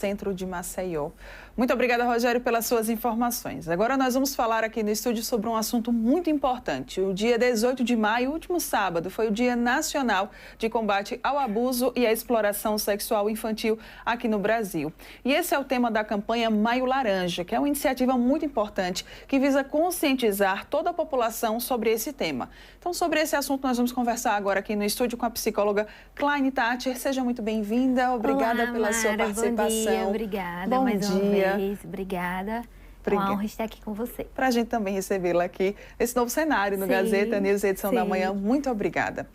centro de Maceió. Muito obrigada, Rogério, pelas suas informações. Agora nós vamos falar aqui no estúdio sobre um assunto muito importante. O dia 18 de maio, último sábado, foi o Dia Nacional de Combate ao Abuso e à Exploração Sexual Infantil aqui no Brasil. E esse é o tema da campanha Maio Laranja, que é uma iniciativa muito importante que visa conscientizar toda a população sobre esse tema. Então, sobre esse assunto, nós vamos conversar agora aqui no estúdio com a psicóloga Kleine Thatcher. Seja muito bem-vinda. Obrigada pela sua participação. Bom dia, obrigada Bom mais dia. uma vez. Obrigada. É uma honra estar aqui com você. Para a gente também recebê-la aqui, esse novo cenário no Gazeta News, edição da manhã. Muito obrigada.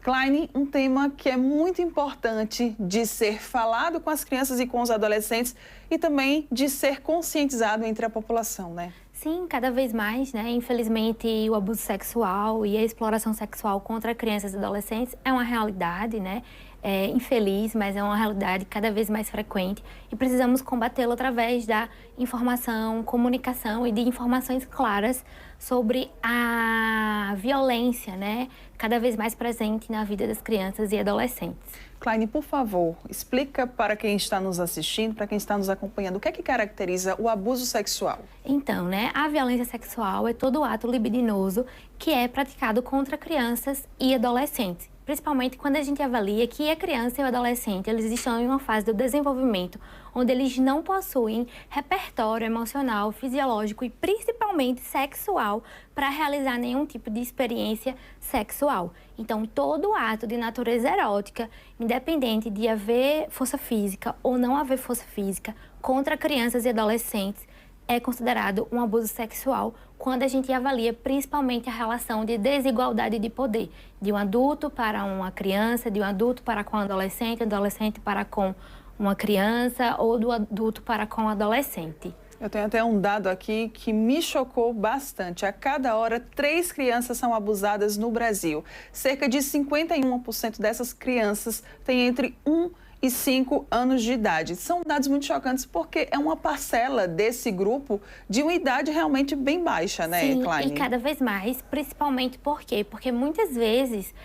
Kleine, um tema que é muito importante de ser falado com as crianças e com os adolescentes e também de ser conscientizado entre a população, né? Sim, cada vez mais, né? Infelizmente, o abuso sexual e a exploração sexual contra crianças e adolescentes é uma realidade, né? É infeliz, mas é uma realidade cada vez mais frequente e precisamos combatê-lo através da informação, comunicação e de informações claras sobre a violência, né? Cada vez mais presente na vida das crianças e adolescentes. Kleine, por favor, explica para quem está nos assistindo, para quem está nos acompanhando, o que é que caracteriza o abuso sexual? Então, né, a violência sexual é todo ato libidinoso que é praticado contra crianças e adolescentes. Principalmente quando a gente avalia que a criança e o adolescente, eles estão em uma fase do desenvolvimento onde eles não possuem repertório emocional, fisiológico e principalmente sexual para realizar nenhum tipo de experiência sexual. Então, todo ato de natureza erótica, independente de haver força física ou não haver força física, contra crianças e adolescentes, é considerado um abuso sexual quando a gente avalia principalmente a relação de desigualdade de poder, de um adulto para uma criança, de um adulto para com um adolescente, adolescente para com uma criança ou do adulto para com um adolescente. Eu tenho até um dado aqui que me chocou bastante. A cada hora, 3 crianças são abusadas no Brasil. Cerca de 51% dessas crianças têm entre 1 e 5 anos de idade. São dados muito chocantes porque é uma parcela desse grupo de uma idade realmente bem baixa, né, Sim, Kleine? e cada vez mais, principalmente por quê? Porque muitas vezes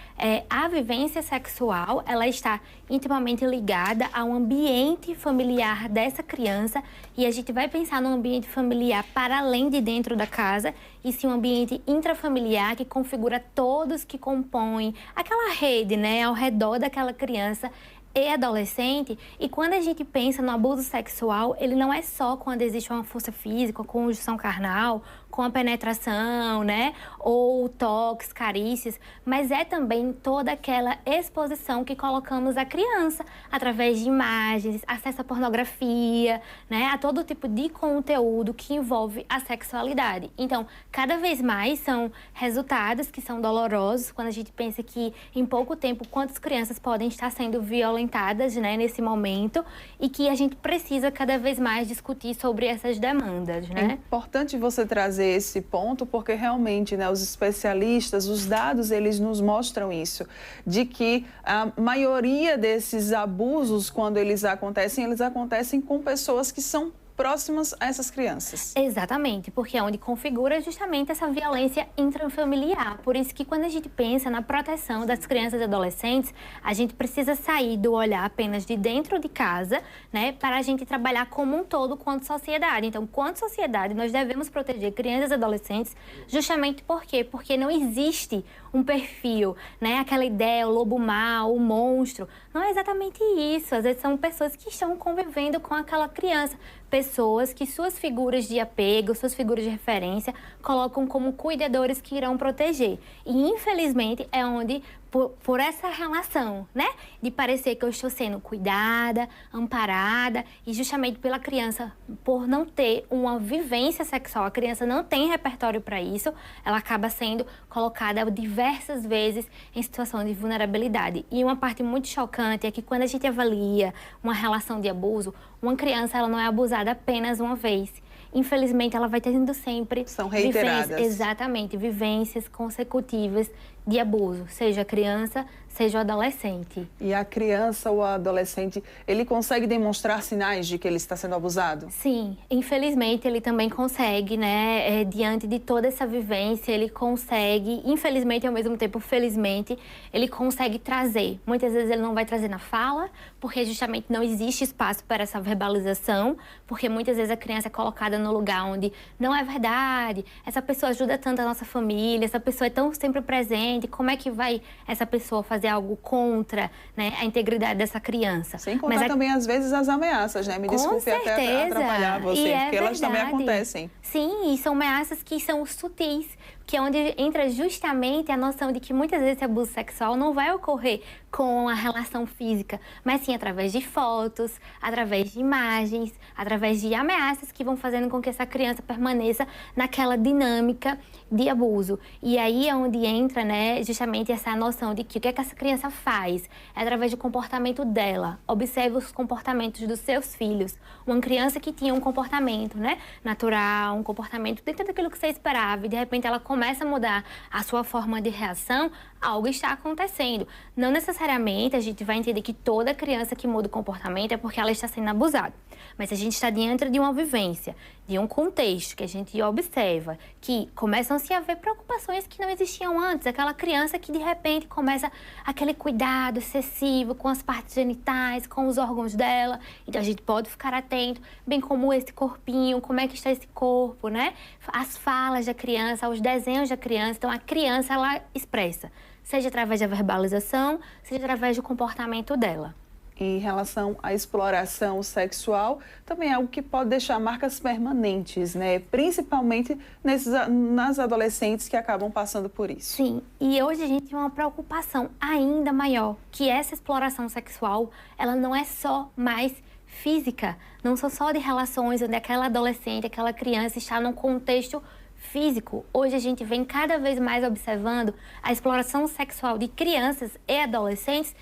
a vivência sexual, ela está intimamente ligada ao ambiente familiar dessa criança e a gente vai pensar no ambiente familiar para além de dentro da casa e sim um ambiente intrafamiliar que configura todos que compõem aquela rede, né, ao redor daquela criança e adolescente. E quando a gente pensa no abuso sexual, ele não é só quando existe uma força física, conjunção carnal, com a penetração, né? Ou toques, carícias, mas é também toda aquela exposição que colocamos à criança através de imagens, acesso à pornografia, né? A todo tipo de conteúdo que envolve a sexualidade. Então, cada vez mais são resultados que são dolorosos quando a gente pensa que em pouco tempo quantas crianças podem estar sendo violentadas, né, nesse momento e que a gente precisa cada vez mais discutir sobre essas demandas, né? É importante você trazer esse ponto porque realmente, né, os especialistas, os dados, eles nos mostram isso, de que a maioria desses abusos, quando eles acontecem com pessoas que são próximas a essas crianças. Exatamente, porque é onde configura justamente essa violência intrafamiliar. Por isso que quando a gente pensa na proteção das crianças e adolescentes, a gente precisa sair do olhar apenas de dentro de casa, né, para a gente trabalhar como um todo quanto sociedade. Então, quanto sociedade, nós devemos proteger crianças e adolescentes justamente por quê? Porque não existe um perfil, né, aquela ideia, o lobo mau, o monstro. Não é exatamente isso. Às vezes são pessoas que estão convivendo com aquela criança, pessoas que suas figuras de apego, suas figuras de referência, colocam como cuidadores que irão proteger. E, infelizmente, é onde, por essa relação, né, de parecer que eu estou sendo cuidada, amparada, e justamente pela criança, por não ter uma vivência sexual, a criança não tem repertório para isso, ela acaba sendo colocada diversas vezes em situação de vulnerabilidade. E uma parte muito chocante é que quando a gente avalia uma relação de abuso, uma criança ela não é abusada apenas uma vez. Infelizmente, ela vai tendo sempre... São reiteradas. Exatamente, vivências consecutivas de abuso, seja criança, seja o adolescente. E a criança ou o adolescente, ele consegue demonstrar sinais de que ele está sendo abusado? Sim, infelizmente ele também consegue, né? Diante de toda essa vivência, ele consegue, infelizmente e ao mesmo tempo felizmente, ele consegue trazer. Muitas vezes ele não vai trazer na fala, porque justamente não existe espaço para essa verbalização, porque muitas vezes a criança é colocada no lugar onde não é verdade, essa pessoa ajuda tanto a nossa família, essa pessoa é tão sempre presente, como é que vai essa pessoa fazer algo contra, né, a integridade dessa criança? Sem contar também, às vezes, as ameaças, né? Me desculpe até atrapalhar você, porque elas também acontecem. Sim, e são ameaças que são sutis, que é onde entra justamente a noção de que muitas vezes esse abuso sexual não vai ocorrer com a relação física, mas sim através de fotos, através de imagens, através de ameaças que vão fazendo com que essa criança permaneça naquela dinâmica de abuso. E aí é onde entra, né, justamente essa noção de que o que é que essa criança faz? É através do comportamento dela. Observe os comportamentos dos seus filhos. Uma criança que tinha um comportamento, né, natural, um comportamento dentro daquilo que você esperava, e de repente ela começa a mudar a sua forma de reação, algo está acontecendo. Não necessariamente a gente vai entender que toda criança que muda o comportamento é porque ela está sendo abusada. Mas a gente está diante de uma vivência, de um contexto que a gente observa, que começam-se a haver preocupações que não existiam antes. Aquela criança que de repente começa aquele cuidado excessivo com as partes genitais, com os órgãos dela. Então a gente pode ficar atento, bem como esse corpinho, como é que está esse corpo, né? As falas da criança, os desenhos da criança. Então a criança, ela expressa, seja através da verbalização, seja através do comportamento dela. Em relação à exploração sexual, também é algo que pode deixar marcas permanentes, né? Principalmente nas adolescentes que acabam passando por isso. Sim, e hoje a gente tem uma preocupação ainda maior, que essa exploração sexual, ela não é só mais física, não são só de relações onde aquela adolescente, aquela criança está num contexto físico. Hoje a gente vem cada vez mais observando a exploração sexual de crianças e adolescentes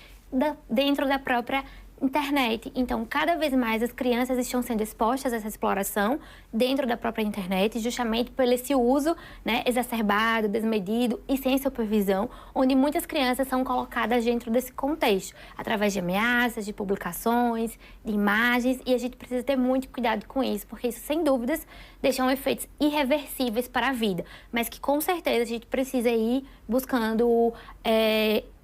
dentro da própria internet. Então, cada vez mais as crianças estão sendo expostas a essa exploração dentro da própria internet, justamente por esse uso, né, exacerbado, desmedido e sem supervisão, onde muitas crianças são colocadas dentro desse contexto, através de ameaças, de publicações, de imagens, e a gente precisa ter muito cuidado com isso, porque isso, sem dúvidas, deixa efeitos irreversíveis para a vida, mas que, com certeza, a gente precisa ir buscando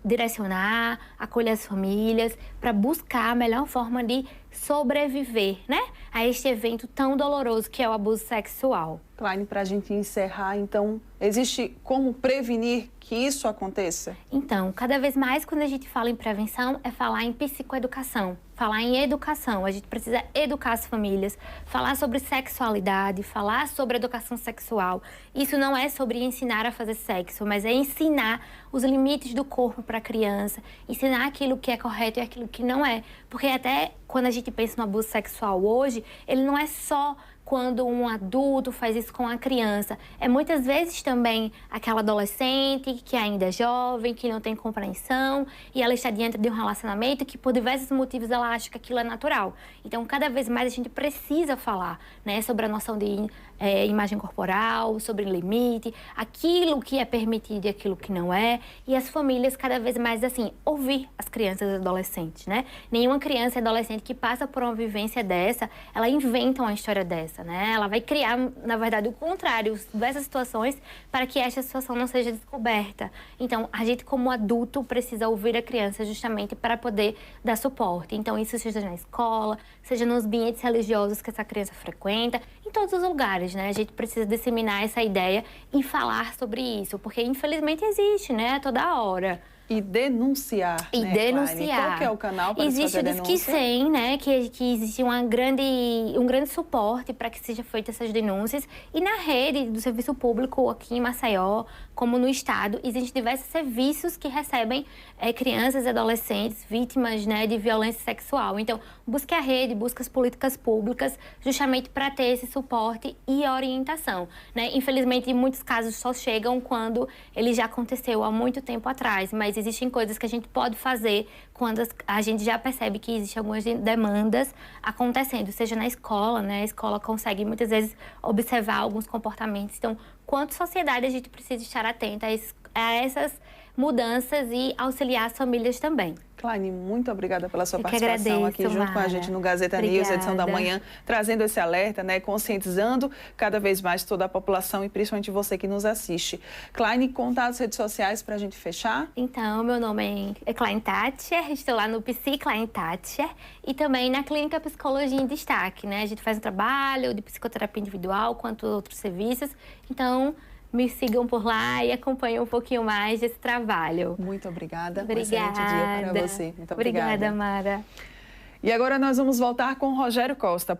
direcionar, acolher as famílias, para buscar a melhor forma de sobreviver, né, a este evento tão doloroso que é o abuso sexual. Klaine, para a gente encerrar, então, existe como prevenir que isso aconteça? Então, cada vez mais quando a gente fala em prevenção, é falar em psicoeducação, falar em educação. A gente precisa educar as famílias, falar sobre sexualidade, falar sobre educação sexual. Isso não é sobre ensinar a fazer sexo, mas é ensinar os limites do corpo para a criança, ensinar aquilo que é correto e aquilo que não é. Porque até quando a gente pensa no abuso sexual hoje, ele não é só quando um adulto faz isso com a criança. É muitas vezes também aquela adolescente que ainda é jovem, que não tem compreensão, e ela está diante de um relacionamento que, por diversos motivos, ela acha que aquilo é natural. Então, cada vez mais a gente precisa falar, né, sobre a noção de imagem corporal, sobre limite, aquilo que é permitido e aquilo que não é. E as famílias, cada vez mais, assim, ouvir as crianças e adolescentes, né? Nenhuma criança e adolescente que passa por uma vivência dessa, ela inventa uma história dessa, né? Ela vai criar, na verdade, o contrário dessas situações para que esta situação não seja descoberta. Então, a gente, como adulto, precisa ouvir a criança justamente para poder dar suporte. Então, isso seja na escola, seja nos ambientes religiosos que essa criança frequenta, em todos os lugares, né? A gente precisa disseminar essa ideia e falar sobre isso, porque infelizmente existe, né? Toda hora. E denunciar, e né, denunciar. Klaine? Qual que é o canal para existe fazer a o denúncia? Disque 100, né, que existe um grande suporte para que seja feitas essas denúncias. E na rede do serviço público aqui em Maceió, como no estado, existem diversos serviços que recebem crianças e adolescentes vítimas, né, de violência sexual. Então, busque a rede, busque as políticas públicas, justamente para ter esse suporte e orientação, né? Infelizmente, em muitos casos só chegam quando ele já aconteceu há muito tempo atrás, mas existem coisas que a gente pode fazer quando a gente já percebe que existem algumas demandas acontecendo, seja na escola, né? A escola consegue muitas vezes observar alguns comportamentos. Então, quanto sociedade, a gente precisa estar atenta a essas mudanças e auxiliar as famílias também. Claine, muito obrigada pela sua Eu que participação agradeço, aqui junto com a Mara. gente no Gazeta News, edição da manhã, trazendo esse alerta, né, conscientizando cada vez mais toda a população e principalmente você que nos assiste. Claine, contar as redes sociais para a gente fechar? Então, meu nome é Claine Thatcher, estou lá no Psi Claine Thatcher e também na Clínica Psicologia em Destaque, né? A gente faz um trabalho de psicoterapia individual quanto outros serviços, então me sigam por lá e acompanhem um pouquinho mais desse trabalho. Muito obrigada. Obrigada. Um excelente dia para você. Muito obrigada. Obrigada, Mara. E agora nós vamos voltar com o Rogério Costa.